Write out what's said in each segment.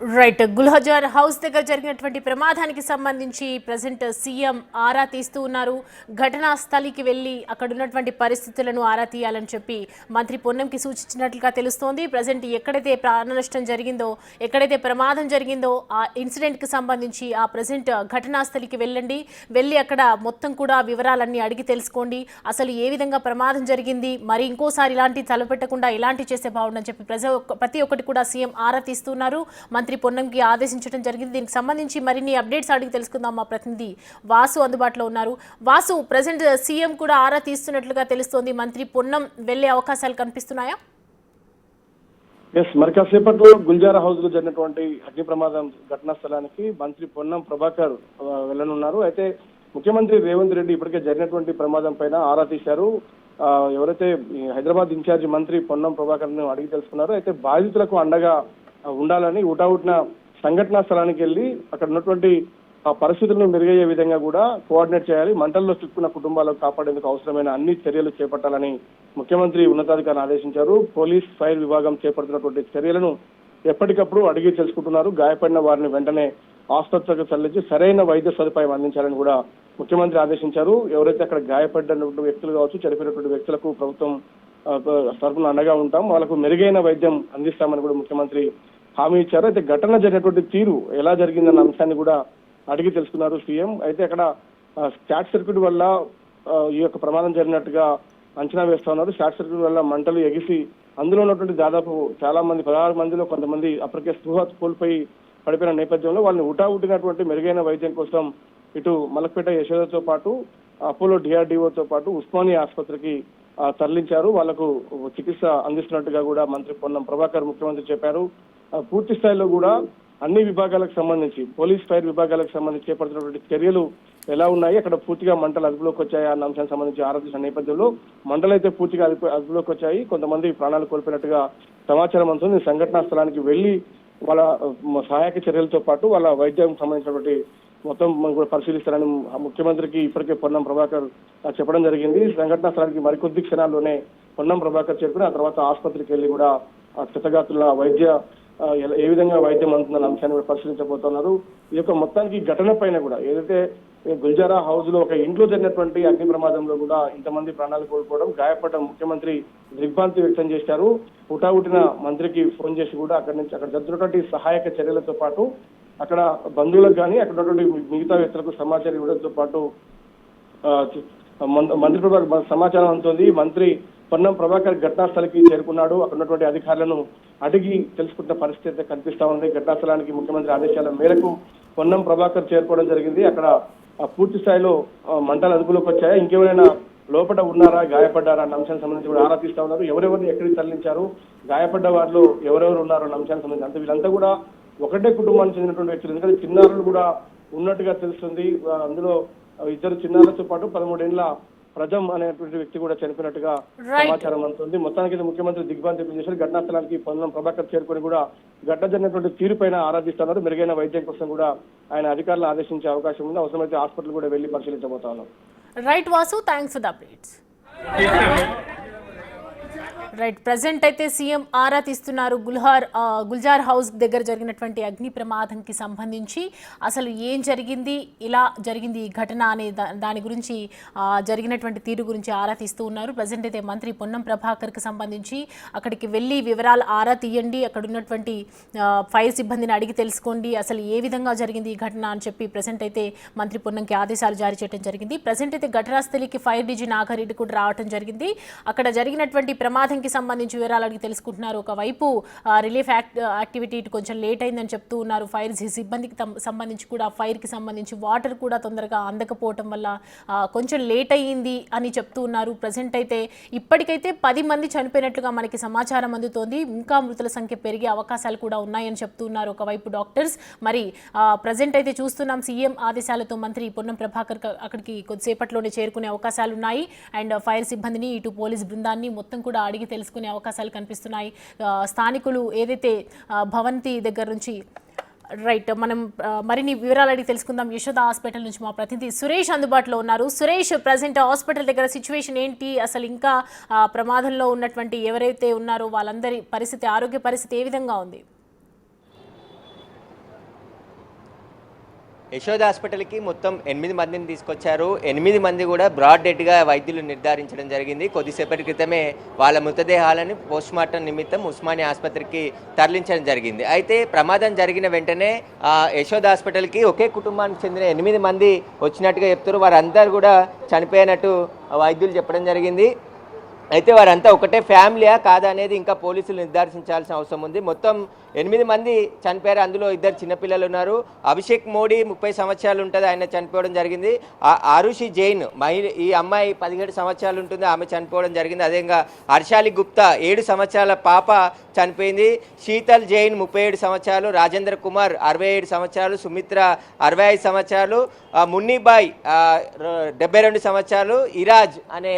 Right. గుల్హజార్ house దగ్గర జరిగినటువంటి ప్రమాదానికి సంబంధించి ప్రెజెంట్ సీఎం ఆరా తీస్తూ ఉన్నారు. ఘటనా స్థలికి వెళ్ళి అక్కడ ఉన్నటువంటి పరిస్థితులను ఆరా తీయాలని చెప్పి మంత్రి పొన్నంకి సూచించినట్లుగా తెలుస్తోంది. ప్రెజెంట్ ఎక్కడైతే ప్రాణ నష్టం జరిగిందో, ఎక్కడైతే ప్రమాదం జరిగిందో ఆ ఇన్సిడెంట్కి సంబంధించి ఆ ప్రెజెంట్ ఘటనా స్థలికి వెళ్ళి అక్కడ మొత్తం కూడా వివరాలన్నీ అడిగి తెలుసుకోండి. అసలు ఏ విధంగా ప్రమాదం జరిగింది, మరి ఇంకోసారి ఇలాంటి తలపెట్టకుండా ఇలాంటి చేస్తే బాగుండని చెప్పి ప్రతి ఒక్కటి కూడా సీఎం ఆరా తీస్తున్నారు. మంత్రి పొన్నంకి ఆదేశించడం జరిగింది. దీనికి సంబంధించి మరిన్ని అప్డేట్స్ అడిగి తెలుసుకుందాం. మా ప్రతినిధి వాసు అందుబాటులో ఉన్నారు. వాసు, ప్రెసెంట్ సీఎం కూడా ఆరా తీస్తున్నట్లుగా తెలుస్తోంది. మంత్రి పొన్నం వెళ్లే అవకాశాలు కనిపిస్తున్నాయా? మరి కాసేపట్లో గుల్జారా హౌస్ లో జరిగినటువంటి అగ్ని ప్రమాదం ఘటనా స్థలానికి మంత్రి పొన్నం ప్రభాకర్ వెళ్లనున్నారు. అయితే ముఖ్యమంత్రి రేవంత్ రెడ్డి ఇప్పటికే జరిగినటువంటి ప్రమాదం పైన ఆరా తీశారు. ఎవరైతే హైదరాబాద్ ఇన్ఛార్జి మంత్రి పొన్నం ప్రభాకర్ ను అడిగి తెలుసుకున్నారు. అయితే బాధితులకు అండగా ఉండాలని ఊటావుటిన సంఘటనా స్థలానికి వెళ్లి అక్కడ ఉన్నటువంటి పరిస్థితులను మెరుగయ్యే విధంగా కూడా కోఆర్డినేట్ చేయాలి. మంటల్లో చిక్కున్న కుటుంబాలకు కాపాడేందుకు అవసరమైన అన్ని చర్యలు చేపట్టాలని ముఖ్యమంత్రి ఉన్నతాధికారులను ఆదేశించారు. పోలీస్ ఫైర్ విభాగం చేపడుతున్నటువంటి చర్యలను ఎప్పటికప్పుడు అడిగి తెలుసుకుంటున్నారు. గాయపడిన వారిని వెంటనే ఆసుపత్రికి తరలించి సరైన వైద్య సదుపాయం అందించాలని కూడా ముఖ్యమంత్రి ఆదేశించారు. ఎవరైతే అక్కడ గాయపడినటువంటి వ్యక్తులు కావచ్చు, చనిపోయినటువంటి వ్యక్తులకు ప్రభుత్వం తరఫున అండగా ఉంటాం, వాళ్ళకు మెరుగైన వైద్యం అందిస్తామని కూడా ముఖ్యమంత్రి హామీ ఇచ్చారు. అయితే ఘటన జరిగినటువంటి తీరు ఎలా జరిగిందన్న అంశాన్ని కూడా అడిగి తెలుసుకున్నారు సీఎం. అయితే అక్కడ షార్ట్ సర్క్యూట్ వల్ల ఈ యొక్క ప్రమాదం జరిగినట్టుగా అంచనా వేస్తా ఉన్నారు. షార్ట్ సర్క్యూట్ వల్ల మంటలు ఎగిసి అందులో ఉన్నటువంటి దాదాపు చాలా మంది 16 మందిలో కొంతమంది అప్పటికే స్పృహ కోల్పోయి పడిపోయిన నేపథ్యంలో వాళ్ళని ఉటావుటినటువంటి మెరుగైన వైద్యం కోసం ఇటు మలక్పేట యశోదతో పాటు అపోలో డిఆర్డీఓతో పాటు ఉస్మానియా ఆసుపత్రికి తరలించారు. వాళ్లకు చికిత్స అందిస్తున్నట్టుగా కూడా మంత్రి పొన్నం ప్రభాకర్ ముఖ్యమంత్రి చెప్పారు. పూర్తి స్థాయిలో కూడా అన్ని విభాగాలకు సంబంధించి పోలీస్ ఫైర్ విభాగాలకు సంబంధించి చేపడుతున్నటువంటి చర్యలు ఎలా ఉన్నాయి, అక్కడ పూర్తిగా మంటలు అదుపులోకి వచ్చాయా అన్న అంశానికి సంబంధించి ఆరాధించిన నేపథ్యంలో మంటలైతే పూర్తిగా అదుపులోకి వచ్చాయి. కొంతమంది ప్రాణాలు కోల్పోయినట్టుగా సమాచారం అందుతుంది. సంఘటనా స్థలానికి వెళ్లి వాళ్ళ సహాయక చర్యలతో పాటు వాళ్ళ వైద్యం సంబంధించినటువంటి మొత్తం కూడా పరిశీలిస్తారని ముఖ్యమంత్రికి ఇప్పటికే పొన్నం ప్రభాకర్ చెప్పడం జరిగింది. సంఘటనా స్థలానికి మరికొద్ది క్షణాల్లోనే పొన్నం ప్రభాకర్ చేరుకుని ఆ తర్వాత ఆసుపత్రికి వెళ్లి కూడా క్షతగాతుల వైద్య ఏ విధంగా వైద్యం అందుతుందన్న అంశాన్ని కూడా పరిశీలించబోతున్నారు. ఈ యొక్క మొత్తానికి ఘటన పైన కూడా ఏదైతే గుల్జారా హౌస్ లో ఒక ఇంట్లో జరిగినటువంటి అగ్ని ప్రమాదంలో కూడా ఇంతమంది ప్రాణాలు కోల్పోవడం, గాయపడ్డ ముఖ్యమంత్రి దిగ్భ్రాంతి వ్యక్తం చేశారు. హుటాహుటిన మంత్రికి ఫోన్ చేసి కూడా అక్కడ జరుగుతున్నటువంటి సహాయక చర్యలతో పాటు అక్కడ బంధువులకు కానీ అక్కడ ఉన్నటువంటి మిగతా వ్యక్తులకు సమాచారం ఇవ్వడంతో పాటు మంత్రి ప్రభాకర్ సమాచారం అందుతుంది. మంత్రి పొన్నం ప్రభాకర్ ఘటనా స్థలికి చేరుకున్నాడు. అక్కడ ఉన్నటువంటి అధికారులను అడిగి తెలుసుకుంటున్న పరిస్థితి అయితే కనిపిస్తా ఉంది. ఘటనా స్థలానికి ముఖ్యమంత్రి ఆదేశాల మేరకు పొన్నం ప్రభాకర్ చేరుకోవడం జరిగింది. అక్కడ పూర్తి స్థాయిలో మంటలు అదుపులోకి వచ్చాయా, ఇంకెవరైనా లోపల ఉన్నారా, గాయపడ్డారా అన్న అంశానికి సంబంధించి కూడా ఆరా తీస్తా ఉన్నారు. ఎవరెవరిని ఎక్కడికి తరలించారు, గాయపడ్డ వారిలో ఎవరెవరు ఉన్నారు అన్న అంశానికి సంబంధించి అంత వీళ్ళంతా కూడా ఒకటే కుటుంబానికి చెందినటువంటి వ్యక్తులు. ఎందుకంటే చిన్నారులు కూడా ఉన్నట్టుగా తెలుస్తుంది. అందులో 2 చిన్నారులతో పాటు 13 ఏళ్ల ప్రజం అనేటువంటి వ్యక్తి కూడా చనిపోయినట్టుగా సమాచారం అందుతుంది. మొత్తానికి ముఖ్యమంత్రి దిగ్భ్రాంతి వ్యక్తం చేశారు. ఘటనా స్థలానికి పొన్నం ప్రభాకర్ చేరుకొని కూడా ఘటన జరిగినటువంటి తీరుపైన ఆరాధిస్తున్నారు. మెరుగైన వైద్యం కోసం కూడా ఆయన అధికారులు ఆదేశించే అవకాశం ఉంది. అవసరమైతే హాస్పిటల్ కూడా వెళ్లి పరిశీలించబోతా ఉన్నారు. Right Vasu, thanks for the updates. Right, present అయితే సీఎం ఆరా తీస్తున్నారు. గుల్జార్ హౌస్ దగ్గర జరిగినటువంటి అగ్ని ప్రమాదంకి సంబంధించి అసలు ఏం జరిగింది, ఇలా జరిగింది ఈ ఘటన అనే దాని గురించి జరిగినటువంటి తీరు గురించి ఆరా తీస్తూ ఉన్నారు. ప్రజెంట్ అయితే మంత్రి పొన్నం ప్రభాకర్కి సంబంధించి అక్కడికి వెళ్ళి వివరాలు ఆరా తీయండి, అక్కడ ఉన్నటువంటి ఫైర్ సిబ్బందిని అడిగి తెలుసుకోండి, అసలు ఏ విధంగా జరిగింది ఈ ఘటన అని చెప్పి ప్రజెంట్ అయితే మంత్రి పొన్నంకి ఆదేశాలు జారీ చేయడం జరిగింది. ప్రజెంట్ అయితే ఘటనా స్థలికి ఫైర్ డీజీ నాగారెడ్డి కూడా రావడం జరిగింది. అక్కడ జరిగినటువంటి ప్రమాదంకి సంబంధించి వివరాలు అడిగి తెలుసుకుంటున్నారు. ఒకవైపు రిలీఫ్ యాక్టివిటీ కొంచెం లేట్ అయిందని చెప్తూ ఉన్నారు. ఫైర్ సిబ్బందికి సంబంధించి కూడా ఫైర్కి సంబంధించి వాటర్ కూడా తొందరగా అందకపోవటం వల్ల కొంచెం లేట్ అయ్యింది అని చెప్తూ ఉన్నారు. ప్రజెంట్ అయితే ఇప్పటికైతే 10 మంది చనిపోయినట్లుగా మనకి సమాచారం అందుతోంది. ఇంకా మృతుల సంఖ్య పెరిగే అవకాశాలు కూడా ఉన్నాయని చెప్తూ ఉన్నారు ఒకవైపు డాక్టర్స్. మరి ప్రజెంట్ అయితే చూస్తున్నాం సీఎం ఆదేశాలతో మంత్రి పొన్నం ప్రభాకర్ అక్కడికి కొద్దిసేపట్లోనే చేరుకునే అవకాశాలు ఉన్నాయి. అండ్ ఫైర్ సిబ్బందిని ఇటు పోలీస్ బృందాన్ని మొత్తం కూడా అడిగి తెలుసుకునే అవకాశాలు కనిపిస్తున్నాయి. స్థానికులు ఏదైతే భవంతి దగ్గర నుంచి రైట్, మనం మరిన్ని వివరాలు అడిగి తెలుసుకుందాం. యశోద హాస్పిటల్ నుంచి మా ప్రతినిధి సురేష్ అందుబాటులో ఉన్నారు. సురేష్, ప్రజెంట్ హాస్పిటల్ దగ్గర సిచ్యువేషన్ ఏంటి, అసలు ఇంకా ప్రమాదంలో ఉన్నటువంటి ఎవరైతే ఉన్నారో వాళ్ళందరి పరిస్థితి, ఆరోగ్య పరిస్థితి ఏ విధంగా ఉంది? యశోద హాస్పిటల్కి మొత్తం 8 మందిని తీసుకొచ్చారు. 8 మంది కూడా బ్రాడ్ డెడ్గా వైద్యులు నిర్ధారించడం జరిగింది. కొద్దిసేపటి క్రితమే వాళ్ళ మృతదేహాలను పోస్ట్మార్టం నిమిత్తం ఉస్మానియా ఆసుపత్రికి తరలించడం జరిగింది. అయితే ప్రమాదం జరిగిన వెంటనే యశోద హాస్పిటల్కి ఒకే కుటుంబానికి చెందిన 8 మంది వచ్చినట్టుగా చెప్తారు. వారందరూ కూడా చనిపోయినట్టు వైద్యులు చెప్పడం జరిగింది. అయితే వారంతా ఒకటే ఫ్యామిలీయా కాదా అనేది ఇంకా పోలీసులు నిర్ధారించాల్సిన అవసరం ఉంది. మొత్తం 8 మంది చనిపోయారు. అందులో 2 చిన్నపిల్లలు ఉన్నారు. అభిషేక్ మోడీ 30 సంవత్సరాలు ఉంటుంది, ఆయన చనిపోవడం జరిగింది. ఆరుషి జైన్ ఈ అమ్మాయి 17 సంవత్సరాలు ఉంటుంది, ఆమె చనిపోవడం జరిగింది. అదేవిధంగా హర్షాలి గుప్తా 7 సంవత్సరాల పాప చనిపోయింది. శీతల్ జైన్ 37 సంవత్సరాలు, రాజేంద్ర కుమార్ 67 సంవత్సరాలు, సుమిత్ర 65 సంవత్సరాలు, మున్నిబాయ్ 72 సంవత్సరాలు, ఇరాజ్ అనే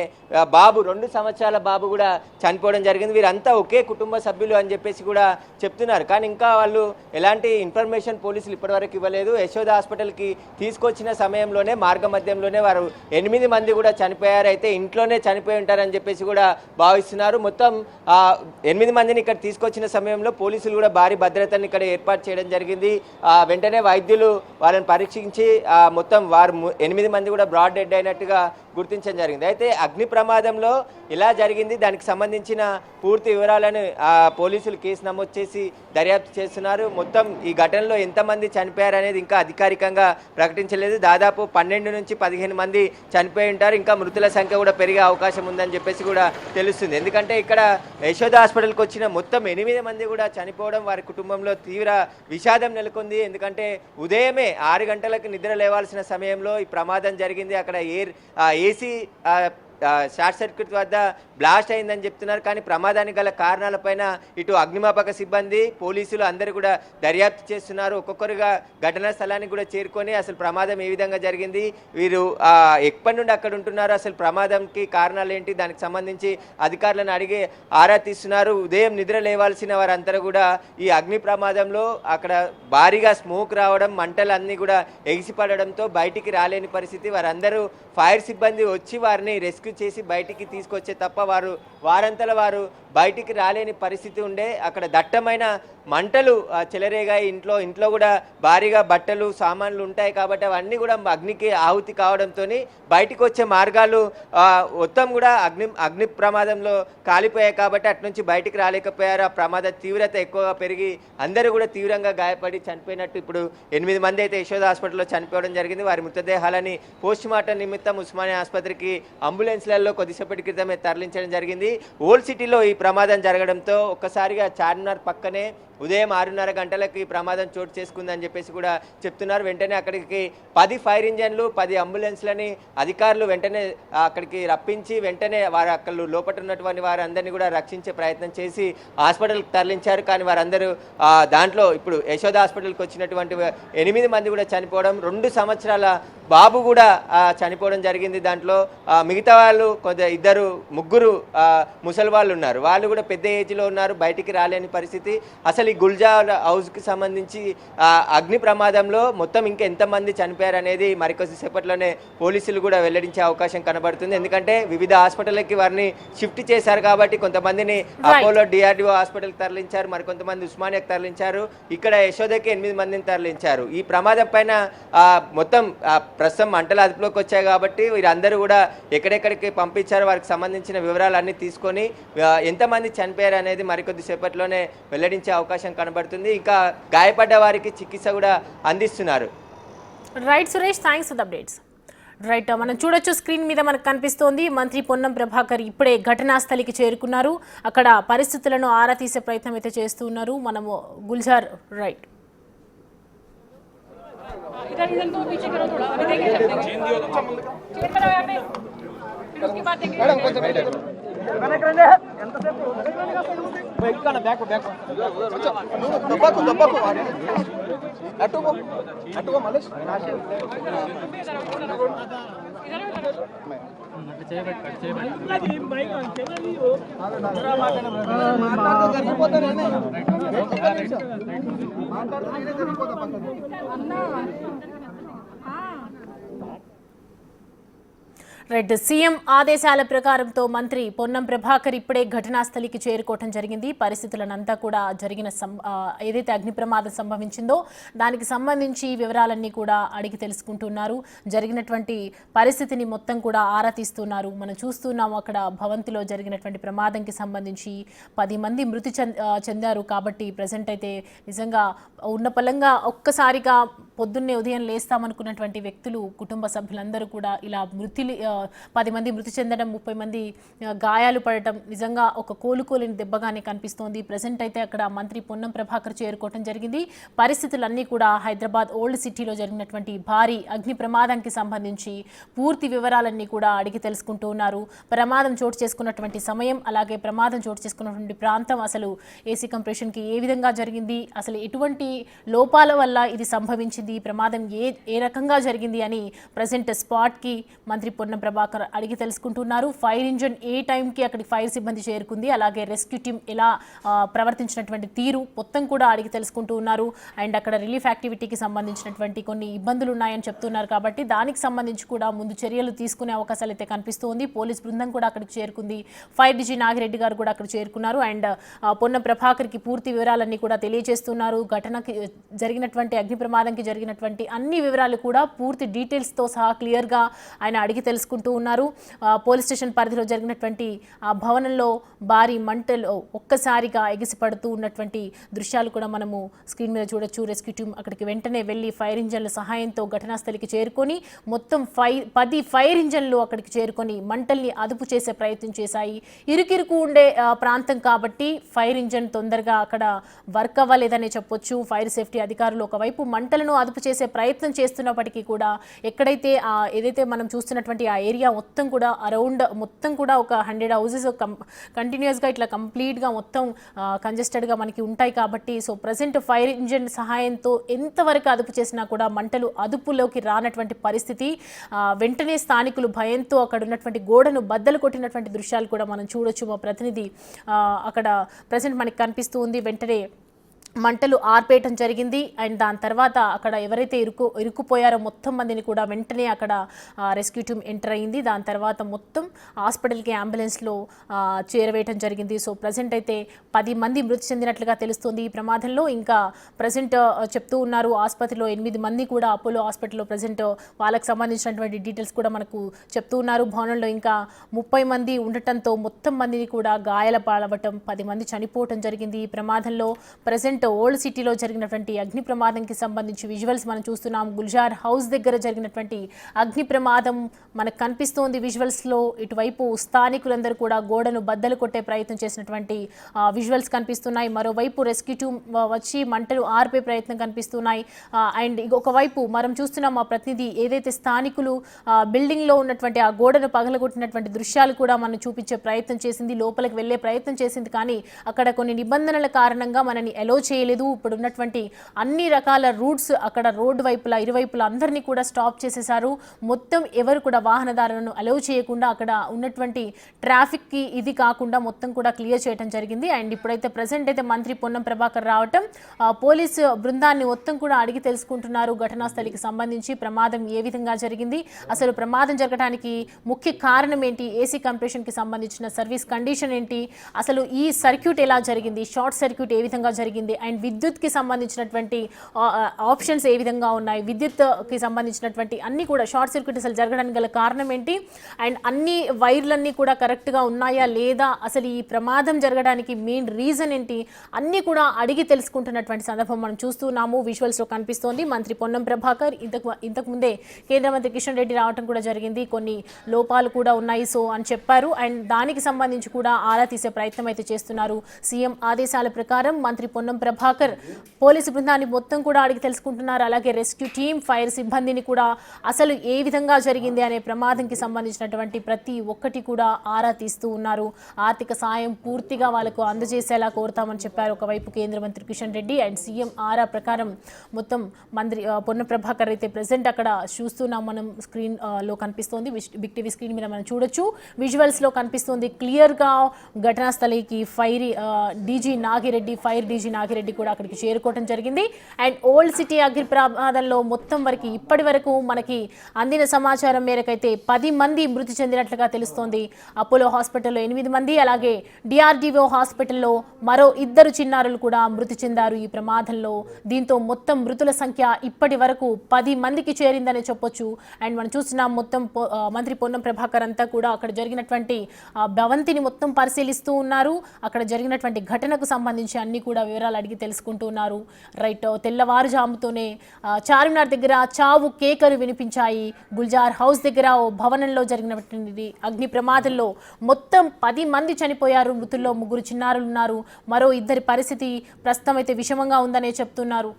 బాబు 2 సంవత్సరాల బాబు కూడా చనిపోవడం జరిగింది. వీరంతా ఒకే కుటుంబ సభ్యులు అని చెప్పేసి కూడా చెప్తున్నారు. కానీ ఇంకా వాళ్ళు ఎలాంటి ఇన్ఫర్మేషన్ పోలీసులు ఇప్పటివరకు ఇవ్వలేదు. యశోద హాస్పిటల్కి తీసుకొచ్చిన సమయంలోనే మార్గ మధ్యంలోనే వారు 8 మంది కూడా చనిపోయారు. అయితే ఇంట్లోనే చనిపోయి ఉంటారని చెప్పేసి కూడా భావిస్తున్నారు. మొత్తం 8 మందిని ఇక్కడ తీసుకొచ్చిన సమయంలో పోలీసులు కూడా భారీ భద్రతను ఇక్కడ ఏర్పాటు చేయడం జరిగింది. వెంటనే వైద్యులు వాళ్ళని పరీక్షించి మొత్తం వారు 8 మంది కూడా బ్రాడ్ డెడ్ అయినట్టుగా గుర్తించడం జరిగింది. అయితే అగ్ని ప్రమాదంలో ఎలా జరిగింది, దానికి సంబంధించిన పూర్తి వివరాలను పోలీసులు కేసు నమోదు చేసి దర్యాప్తు చేస్తున్నారు. మొత్తం ఈ ఘటనలో ఎంతమంది చనిపోయారు అనేది ఇంకా అధికారికంగా ప్రకటించలేదు. దాదాపు 12 నుంచి 15 మంది చనిపోయి ఉంటారు. ఇంకా మృతుల సంఖ్య కూడా పెరిగే అవకాశం ఉందని చెప్పేసి కూడా తెలుస్తుంది. ఎందుకంటే ఇక్కడ యశోద హాస్పిటల్కి వచ్చిన మొత్తం 8 మంది కూడా చనిపోవడం వారి కుటుంబంలో తీవ్ర విషాదం నెలకొంది. ఎందుకంటే ఉదయమే 6 గంటలకు నిద్ర లేవాల్సిన సమయంలో ఈ ప్రమాదం జరిగింది. అక్కడ ఏసీ షార్ట్ సర్క్యూట్ వద్ద బ్లాస్ట్ అయిందని చెప్తున్నారు. కానీ ప్రమాదానికి గల కారణాలపైన ఇటు అగ్నిమాపక సిబ్బంది, పోలీసులు అందరూ కూడా దర్యాప్తు చేస్తున్నారు. ఒక్కొక్కరుగా ఘటనా స్థలానికి కూడా చేరుకొని అసలు ప్రమాదం ఏ విధంగా జరిగింది, వీరు ఎప్పటి నుండి అక్కడ ఉంటున్నారు, అసలు ప్రమాదంకి కారణాలు ఏంటి, దానికి సంబంధించి అధికారులను అడిగి ఆరా తీస్తున్నారు. ఉదయం నిద్ర లేవాల్సిన వారందరూ కూడా ఈ అగ్ని ప్రమాదంలో అక్కడ భారీగా స్మోక్ రావడం, మంటలు అన్నీ కూడా ఎగిసిపడడంతో బయటికి రాలేని పరిస్థితి. వారందరూ ఫైర్ సిబ్బంది వచ్చి వారిని రెస్క్యూ చేసి బయటికి తీసుకొచ్చే తప్ప వారంతల వారు బయటికి రాలేని పరిస్థితి ఉండే. అక్కడ దట్టమైన మంటలు చెలరేగాయి. ఇంట్లో కూడా భారీగా బట్టలు సామాన్లు ఉంటాయి కాబట్టి అవన్నీ కూడా అగ్నికి ఆహుతి కావడంతో బయటికి వచ్చే మార్గాలు మొత్తం కూడా అగ్ని ప్రమాదంలో కాలిపోయాయి కాబట్టి అటు నుంచి బయటికి రాలేకపోయారు. ఆ ప్రమాద తీవ్రత ఎక్కువగా పెరిగి అందరూ కూడా తీవ్రంగా గాయపడి చనిపోయినట్టు ఇప్పుడు 8 మంది అయితే యశోద హాస్పిటల్లో చనిపోవడం జరిగింది. వారి మృతదేహాలని పోస్ట్మార్టం నిమిత్తం ఉస్మానియా ఆసుపత్రికి అంబులెన్స్లలో కొద్దిసేపటి క్రితమే తరలించడం జరిగింది. ఓల్డ్ సిటీలో ఈ ప్రమాదం జరగడంతో ఒక్కసారిగా చార్మినార్ పక్కనే ఉదయం 6:30 గంటలకు ఈ ప్రమాదం చోటు చేసుకుందని చెప్పేసి కూడా చెప్తున్నారు. వెంటనే అక్కడికి 10 ఫైర్ ఇంజన్లు, 10 అంబులెన్స్లని అధికారులు వెంటనే అక్కడికి రప్పించి వెంటనే వారు అక్కడ లోపల ఉన్నటువంటి వారందరినీ కూడా రక్షించే ప్రయత్నం చేసి హాస్పిటల్కి తరలించారు. కానీ వారందరూ దాంట్లో ఇప్పుడు యశోద హాస్పిటల్కి వచ్చినటువంటి 8 మంది కూడా చనిపోవడం, 2 సంవత్సరాల బాబు కూడా చనిపోవడం జరిగింది. దాంట్లో మిగతా వాళ్ళు ముగ్గురు ముసలి వాళ్ళు ఉన్నారు. వాళ్ళు కూడా పెద్ద ఏజ్లో ఉన్నారు, బయటికి రాలేని పరిస్థితి. అసలు ఈ గుల్జార్ హౌస్కి సంబంధించి అగ్ని ప్రమాదంలో మొత్తం ఇంకా ఎంతమంది చనిపోయారు అనేది మరికొద్దిసేపట్లోనే పోలీసులు కూడా వెల్లడించే అవకాశం కనబడుతుంది. ఎందుకంటే వివిధ హాస్పిటల్కి వారిని షిఫ్ట్ చేశారు కాబట్టి కొంతమందిని అపోలో డిఆర్డిఓ హాస్పిటల్కి తరలించారు, మరికొంతమంది ఉస్మానియాకి తరలించారు, ఇక్కడ యశోదకి 8 మందిని తరలించారు. ఈ ప్రమాదం పైన మొత్తం ప్రస్తుతం మంటలు అదుపులోకి వచ్చాయి కాబట్టి వీరందరూ కూడా ఎక్కడెక్కడికి పంపించారు, వారికి సంబంధించిన వివరాలన్నీ తీసుకొని ఎంతమంది చనిపోయారు అనేది మరికొద్ది సేపట్లోనే వెల్లడించే అవకాశం కనబడుతుంది. ఇంకా గాయపడ్డ వారికి చికిత్స కూడా అందిస్తున్నారు. Right Suresh, thanks for the updates. Right, మనం చూడొచ్చు స్క్రీన్ మీద మనకు కనిపిస్తోంది. మంత్రి పొన్నం ప్రభాకర్ ఇప్పుడే ఘటనా స్థలికి చేరుకున్నారు. అక్కడ పరిస్థితులను ఆరా తీసే ప్రయత్నం అయితే చేస్తున్నారు. మనము గుల్జార్ రైట్ इधर इधर पीछे करो थोड़ा, अभी देख सकते हैं चेंज दियो तो चेंज करो यहाँ पे, फिर उसके बाद देखेंगे मैडम కొంచెం వెయిట్ కనండి ఎంతసేపు వెయిట్ కన బ్యాక్ దబ్బకు అటుకో మలేష్ ఇద్దరు మైక్ ఆన్ చేయండి జరా మాట్లాడండి జరిగిపోతానే మాట్లాడుతూనే జరిగిపోతా పక్కన అన్న రెడ్ సీఎం ఆదేశాల ప్రకారంతో మంత్రి పొన్నం ప్రభాకర్ ఇప్పుడే ఘటనా స్థలికి చేరుకోవటం జరిగింది. పరిస్థితులనంతా కూడా జరిగిన ఏదైతే అగ్ని ప్రమాదం సంభవించిందో దానికి సంబంధించి వివరాలన్నీ కూడా అడిగి తెలుసుకుంటున్నారు. జరిగినటువంటి పరిస్థితిని మొత్తం కూడా ఆరా తీస్తున్నారు. మనం చూస్తున్నాము అక్కడ భవంతిలో జరిగినటువంటి ప్రమాదంకి సంబంధించి 10 మంది మృతి చెందారు. కాబట్టి ప్రజెంట్ అయితే నిజంగా ఉన్నపలంగా ఒక్కసారిగా పొద్దున్నే ఉదయం లేస్తామనుకున్నటువంటి వ్యక్తులు, కుటుంబ సభ్యులందరూ కూడా ఇలా 10 మంది మృతి చెందడం, 30 మంది గాయాలు పడటం నిజంగా ఒక కోలుకోలేని దెబ్బగానే కనిపిస్తోంది. ప్రజెంట్ అయితే అక్కడ మంత్రి పొన్నం ప్రభాకర్ చేరుకోవడం జరిగింది. పరిస్థితులన్నీ కూడా హైదరాబాద్ ఓల్డ్ సిటీలో జరిగినటువంటి భారీ అగ్ని ప్రమాదానికి సంబంధించి పూర్తి వివరాలన్నీ కూడా అడిగి తెలుసుకుంటూ ఉన్నారు. ప్రమాదం చోటు చేసుకున్నటువంటి సమయం, అలాగే ప్రమాదం చోటు చేసుకున్నటువంటి ప్రాంతం, అసలు ఏసీ కంప్రెషన్కి ఏ విధంగా జరిగింది, అసలు ఎటువంటి లోపాల వల్ల ఇది సంభవించింది, ప్రమాదం ఏ రకంగా జరిగింది అని ప్రజెంట్ స్పాట్కి మంత్రి పొన్నం ప్రభాకర్ అడిగి తెలుసుకుంటున్నారు. ఫైర్ ఇంజన్ ఏ టైంకి అక్కడికి ఫైర్ సిబ్బంది చేరుకుంది, అలాగే రెస్క్యూ టీం ఎలా ప్రవర్తించినటువంటి తీరు మొత్తం కూడా అడిగి తెలుసుకుంటూ ఉన్నారు. అండ్ అక్కడ రిలీఫ్ యాక్టివిటీకి సంబంధించినటువంటి కొన్ని ఇబ్బందులు ఉన్నాయని చెప్తున్నారు. కాబట్టి దానికి సంబంధించి కూడా ముందు చర్యలు తీసుకునే అవకాశాలు అయితే కనిపిస్తోంది. పోలీస్ బృందం కూడా అక్కడికి చేరుకుంది. ఫైర్ డీజీ నాగిరెడ్డి గారు కూడా అక్కడ చేరుకున్నారు. అండ్ పొన్నం ప్రభాకర్కి పూర్తి వివరాలన్నీ కూడా తెలియజేస్తున్నారు. ఘటనకి జరిగినటువంటి అగ్ని ప్రమాదంకి జరిగినటువంటి అన్ని వివరాలు కూడా పూర్తి డీటెయిల్స్తో సహా క్లియర్గా ఆయన అడిగి తెలుసుకుంటూ ఉన్నారు. పోలీస్ స్టేషన్ పరిధిలో జరిగినటువంటి ఆ భవనంలో భారీ మంటలు ఒక్కసారిగా ఎగిసిపడుతూ ఉన్నటువంటి దృశ్యాలు కూడా మనము స్క్రీన్ మీద చూడొచ్చు. రెస్క్యూ టీం అక్కడికి వెంటనే వెళ్ళి ఫైర్ ఇంజన్ల సహాయంతో ఘటనా స్థలికి చేరుకొని మొత్తం 10 ఫైర్ ఇంజన్లు అక్కడికి చేరుకొని మంటల్ని అదుపు చేసే ప్రయత్నం చేశాయి. ఇరుకిరుకు ఉండే ప్రాంతం కాబట్టి ఫైర్ ఇంజన్ తొందరగా అక్కడ వర్క్ అవ్వలేదనే చెప్పొచ్చు. ఫైర్ సేఫ్టీ అధికారులు ఒకవైపు మంటలను అదుపు చేసే ప్రయత్నం చేస్తున్నప్పటికీ కూడా ఎక్కడైతే ఏదైతే మనం చూస్తున్నటువంటి ఆ ఏరియా మొత్తం కూడా అరౌండ్ మొత్తం కూడా ఒక 100 హౌసెస్ కంటిన్యూస్గా ఇట్లా కంప్లీట్గా మొత్తం కంజెస్టెడ్గా మనకి ఉంటాయి. కాబట్టి సో ప్రజెంట్ ఫైర్ ఇంజిన్ సహాయంతో ఎంతవరకు అదుపు చేసినా కూడా మంటలు అదుపులోకి రానటువంటి పరిస్థితి. వెంటనే స్థానికులు భయంతో అక్కడ ఉన్నటువంటి గోడను బద్దలు కొట్టినటువంటి దృశ్యాలు కూడా మనం చూడొచ్చు. మా ప్రతినిధి అక్కడ ప్రజెంట్ మనకి కనిపిస్తూ ఉంది. వెంటనే మంటలు ఆర్పేయటం జరిగింది. అండ్ దాని తర్వాత అక్కడ ఎవరైతే ఇరుక్కుపోయారో మొత్తం మందిని కూడా వెంటనే అక్కడ రెస్క్యూ టీమ్ ఎంటర్ అయింది. దాని తర్వాత మొత్తం హాస్పిటల్కి అంబులెన్స్లో చేరవేయటం జరిగింది. సో ప్రజెంట్ అయితే 10 మంది మృతి చెందినట్లుగా తెలుస్తుంది ఈ ప్రమాదంలో. ఇంకా ప్రజెంట్ చెప్తూ ఉన్నారు ఆసుపత్రిలో 8 మంది కూడా అపోలో హాస్పిటల్లో ప్రజెంట్ వాళ్ళకి సంబంధించినటువంటి డీటెయిల్స్ కూడా మనకు చెప్తూ ఉన్నారు. భవనంలో ఇంకా 30 మంది ఉండటంతో మొత్తం మందిని కూడా గాయాల పాలవటం, 10 మంది చనిపోవటం జరిగింది. ఈ ప్రమాదంలో ప్రజెంట్ ఓల్డ్ సిటీలో జరిగినటువంటి అగ్ని ప్రమాదంకి సంబంధించి విజువల్స్ మనం చూస్తున్నాం. గుల్జార్ హౌస్ దగ్గర జరిగినటువంటి అగ్ని ప్రమాదం మనకు కనిపిస్తోంది విజువల్స్లో. ఇటువైపు స్థానికులందరూ కూడా గోడను బద్దలు కొట్టే ప్రయత్నం చేసినటువంటి విజువల్స్ కనిపిస్తున్నాయి. మరోవైపు రెస్క్యూ టీమ్ వచ్చి మంటలు ఆర్పే ప్రయత్నం కనిపిస్తున్నాయి. అండ్ ఒకవైపు మనం చూస్తున్నాం మా ప్రతినిధి ఏదైతే స్థానికులు బిల్డింగ్లో ఉన్నటువంటి ఆ గోడను పగలగొట్టినటువంటి దృశ్యాలు కూడా మనం చూపించే ప్రయత్నం చేసింది, లోపలికి వెళ్ళే ప్రయత్నం చేసింది. కానీ అక్కడ కొన్ని నిబంధనల కారణంగా మనని అలో చేయలేదు. ఇప్పుడు ఉన్నటువంటి అన్ని రకాల రూట్స్ అక్కడ రోడ్డు వైపులా ఇరువైపులా అందరినీ కూడా స్టాప్ చేసేశారు. మొత్తం ఎవరు కూడా వాహనదారులను అలౌ చేయకుండా అక్కడ ఉన్నటువంటి ట్రాఫిక్కి ఇది కాకుండా మొత్తం కూడా క్లియర్ చేయడం జరిగింది. అండ్ ఇప్పుడైతే ప్రజెంట్ అయితే మంత్రి పొన్నం ప్రభాకర్ రావటం, పోలీసు బృందాన్ని మొత్తం కూడా అడిగి తెలుసుకుంటున్నారు. ఘటనా స్థలికి సంబంధించి ప్రమాదం ఏ విధంగా జరిగింది, అసలు ప్రమాదం జరగడానికి ముఖ్య కారణం ఏంటి, ఏసీ కంప్రెషన్కి సంబంధించిన సర్వీస్ కండిషన్ ఏంటి, అసలు ఈ సర్క్యూట్ ఎలా జరిగింది, షార్ట్ సర్క్యూట్ ఏ విధంగా జరిగింది, అండ్ విద్యుత్కి సంబంధించినటువంటి ఆప్షన్స్ ఏ విధంగా ఉన్నాయి, విద్యుత్కి సంబంధించినటువంటి అన్ని కూడా షార్ట్ సర్క్యూట్ అసలు జరగడానికి గల కారణం ఏంటి, అండ్ అన్ని వైర్లన్నీ కూడా కరెక్ట్గా ఉన్నాయా లేదా, అసలు ఈ ప్రమాదం జరగడానికి మెయిన్ రీజన్ ఏంటి, అన్నీ కూడా అడిగి తెలుసుకుంటున్నటువంటి సందర్భం మనం చూస్తున్నాము. విజువల్స్లో కనిపిస్తోంది. మంత్రి పొన్నం ప్రభాకర్ ఇంతకుముందే కేంద్ర మంత్రి కిషన్ రెడ్డి రావడం కూడా జరిగింది. కొన్ని లోపాలు కూడా ఉన్నాయి సో అని చెప్పారు. అండ్ దానికి సంబంధించి కూడా ఆరా తీసే ప్రయత్నం అయితే చేస్తున్నారు. సీఎం ఆదేశాల ప్రకారం మంత్రి పొన్నం ప్రభాకర్ పోలీసు బృందాన్ని మొత్తం కూడా అడిగి తెలుసుకుంటున్నారు. అలాగే రెస్క్యూ టీం, ఫైర్ సిబ్బందిని కూడా అసలు ఏ విధంగా జరిగింది అనే ప్రమాదంకి సంబంధించినటువంటి ప్రతి ఒక్కటి కూడా ఆరా తీస్తూ ఉన్నారు. ఆర్థిక సాయం పూర్తిగా వాళ్ళకు అందజేసేలా కోరుతామని చెప్పారు ఒకవైపు కేంద్ర మంత్రి కిషన్ రెడ్డి. అండ్ సీఎం ఆరా ప్రకారం మొత్తం మంత్రి పొన్నం ప్రభాకర్ అయితే ప్రెసెంట్ అక్కడ చూస్తున్నాం మనం స్క్రీన్ లో కనిపిస్తోంది. బిగ్ టీవీ స్క్రీన్ మీద మనం చూడొచ్చు. విజువల్స్ లో కనిపిస్తుంది క్లియర్ గా ఘటనా స్థలికి ఫైర్ డీజీ నాగిరెడ్డి రెడ్డి కూడా అక్కడికి చేరుకోవడం జరిగింది. అండ్ ఓల్డ్ సిటీ అగ్ని ప్రమాదంలో మొత్తం వరకు ఇప్పటి వరకు మనకి అందిన సమాచారం మేరకైతే 10 మంది మృతి చెందినట్లుగా తెలుస్తోంది. అపోలో హాస్పిటల్లో 8 మంది, అలాగే డిఆర్డీఓ హాస్పిటల్లో మరో 2 చిన్నారులు కూడా మృతి చెందారు ఈ ప్రమాదంలో. దీంతో మొత్తం మృతుల సంఖ్య ఇప్పటి వరకు 10 మందికి చేరిందని చెప్పొచ్చు. అండ్ మనం చూస్తున్నాం మొత్తం మంత్రి పొన్నం ప్రభాకర్ అంతా కూడా అక్కడ జరిగినటువంటి భవంతిని మొత్తం పరిశీలిస్తూ ఉన్నారు. అక్కడ జరిగినటువంటి ఘటనకు సంబంధించి అన్ని కూడా వివరాలు అడిగి తెలుసుకుంటూ ఉన్నారు. రైట్, తెల్లవారుజాముతోనే చార్మినార్ దగ్గర చావు కేకలు వినిపించాయి. గుల్జార్ హౌస్ దగ్గర ఓ భవనంలో జరిగినటువంటి అగ్ని ప్రమాదంలో మొత్తం 10 మంది చనిపోయారు. మృతుల్లో 3 చిన్నారులు ఉన్నారు. మరో 2 పరిస్థితి ప్రస్తుతం అయితే విషమంగా ఉందనే చెప్తున్నారు.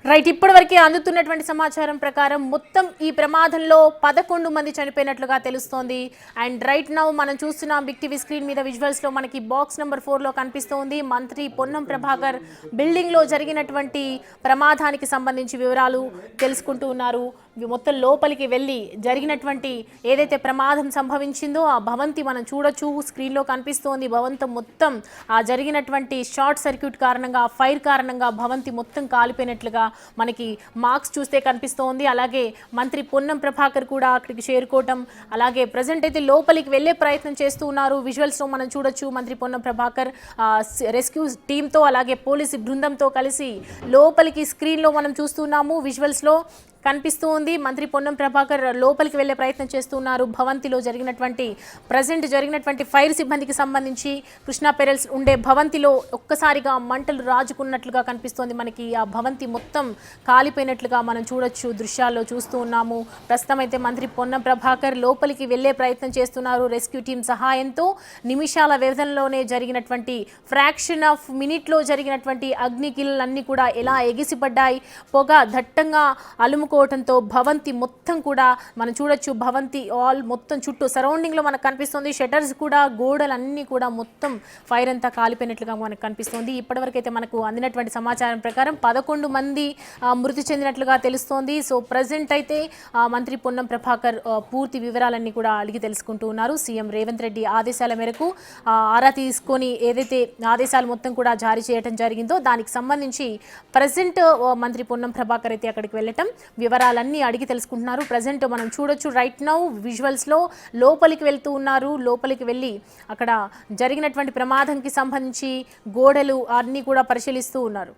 రైట్, ఇప్పటివరకే అందుతున్నటువంటి సమాచారం ప్రకారం మొత్తం ఈ ప్రమాదంలో 11 మంది చనిపోయినట్లుగా తెలుస్తోంది. అండ్ రైట్ నౌ మనం చూస్తున్నాం బిగ్ టీవీ స్క్రీన్ మీద విజువల్స్లో మనకి బాక్స్ నెంబర్ 4లో కనిపిస్తోంది. మంత్రి పొన్నం ప్రభాకర్ బిల్డింగ్లో జరిగినటువంటి ప్రమాదానికి సంబంధించి వివరాలు తెలుసుకుంటూ ఉన్నారు. మొత్తం లోపలికి వెళ్ళి జరిగినటువంటి ఏదైతే ప్రమాదం సంభవించిందో ఆ భవంతి మనం చూడొచ్చు, స్క్రీన్లో కనిపిస్తోంది. భవంతి మొత్తం ఆ జరిగినటువంటి షార్ట్ సర్క్యూట్ కారణంగా, ఫైర్ కారణంగా భవంతి మొత్తం కాలిపోయినట్లుగా మనకి మార్క్స్ చూస్తే కనిపిస్తోంది. అలాగే మంత్రి పొన్నం ప్రభాకర్ కూడా అక్కడికి చేరుకోవటం, అలాగే ప్రజెంట్ అయితే లోపలికి వెళ్ళే ప్రయత్నం చేస్తూ ఉన్నారు. విజువల్స్లో మనం చూడొచ్చు మంత్రి పొన్నం ప్రభాకర్ రెస్క్యూ టీంతో అలాగే పోలీసు బృందంతో కలిసి లోపలికి స్క్రీన్లో మనం చూస్తున్నాము. విజువల్స్లో కనిపిస్తూ ఉంది. మంత్రి పొన్నం ప్రభాకర్ లోపలికి వెళ్లే ప్రయత్నం చేస్తున్నారు. భవంతిలో జరిగినటువంటి ఫైర్ సిబ్బందికి సంబంధించి కృష్ణా పెరల్స్ ఉండే భవంతిలో ఒక్కసారిగా మంటలు రాజుకున్నట్లుగా కనిపిస్తోంది. మనకి ఆ భవంతి మొత్తం కాలిపోయినట్లుగా మనం చూడొచ్చు, దృశ్యాల్లో చూస్తూ ఉన్నాము. ప్రస్తుతం అయితే మంత్రి పొన్నం ప్రభాకర్ లోపలికి వెళ్లే ప్రయత్నం చేస్తున్నారు. రెస్క్యూ టీం సహాయంతో నిమిషాల వ్యవధిలోనే జరిగినటువంటి ఫ్రాక్షన్ ఆఫ్ మినిట్లో జరిగినటువంటి అగ్నికిల్లన్నీ కూడా ఎలా ఎగిసిపడ్డాయి, పొగ దట్టంగా అలుముకోవడంతో భవంతి మొత్తం కూడా మనం చూడొచ్చు. భవంతి ఆల్ మొత్తం చుట్టూ సరౌండింగ్లో మనకు కనిపిస్తుంది. షటర్స్ కూడా, గోడలన్నీ కూడా మొత్తం ఫైర్ అంతా కాలిపోయినట్లుగా మనకు కనిపిస్తుంది. ఇప్పటివరకు అయితే మనకు అందినటువంటి సమాచారం ప్రకారం 11 మంది మృతి చెందినట్లుగా తెలుస్తోంది. సో ప్రజెంట్ అయితే మంత్రి పొన్నం ప్రభాకర్ పూర్తి వివరాలన్నీ కూడా అడిగి తెలుసుకుంటూ ఉన్నారు. సీఎం రేవంత్ రెడ్డి ఆదేశాల మేరకు ఆరా తీసుకొని ఏదైతే ఆదేశాలు మొత్తం కూడా జారీ చేయడం జరిగిందో దానికి సంబంధించి ప్రజెంట్ మంత్రి పొన్నం ప్రభాకర్ అయితే అక్కడికి వెళ్ళటం, వివరాలన్నీ అడిగి తెలుసుకుంటున్నారు. ప్రజెంట్ మనం చూడొచ్చు రైట్ నౌ విజువల్స్లో లోపలికి వెళ్తూ ఉన్నారు. లోపలికి వెళ్ళి అక్కడ జరిగినటువంటి ప్రమాదంకి సంబంధించి గోడలు అన్నీ కూడా పరిశీలిస్తూ ఉన్నారు.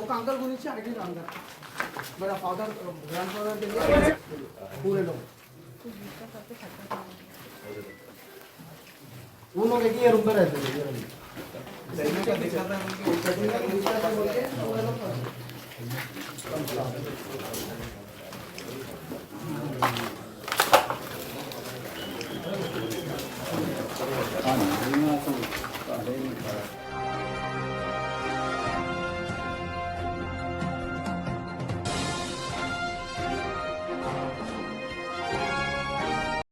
ఒక అంకల్ గురించి అడిగిన అంకల్ मेरा फादर ग्रैंडफादर के लिए पूरे लोग वो लोग एक ही रूम में रहते थे